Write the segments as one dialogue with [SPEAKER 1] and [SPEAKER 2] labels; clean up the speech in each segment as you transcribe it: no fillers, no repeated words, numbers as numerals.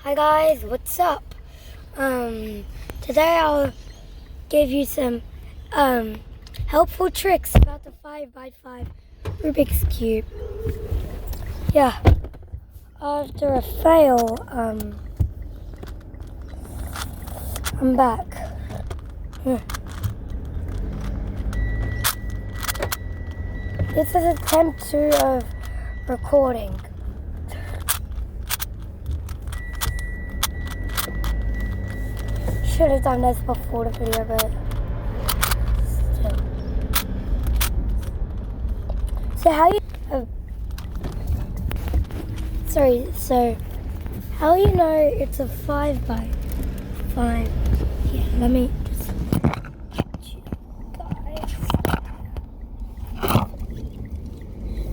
[SPEAKER 1] Hi guys, what's up? Today I'll give you some helpful tricks about the 5x5 Rubik's Cube. Yeah, after a fail, I'm back. This is attempt 2 of recording. Should have done this before the video, but still. So how you know it's a 5x5? Yeah, let me just catch you guys.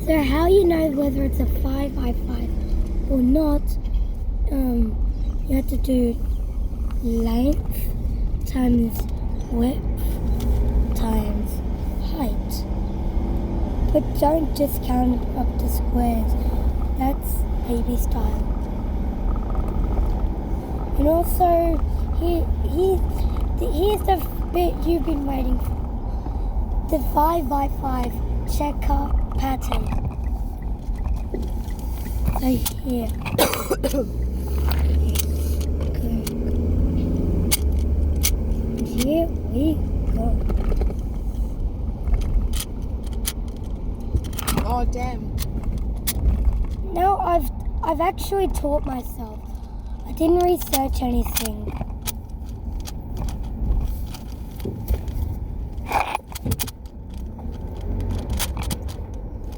[SPEAKER 1] So how you know whether it's a 5x5 or not? You have to do length times width times height. But don't just count up to squares. That's baby style. And also, here's the bit you've been waiting for. The 5x5 checker pattern. So here. Here we go.
[SPEAKER 2] Oh damn.
[SPEAKER 1] Now I've actually taught myself. I didn't research anything.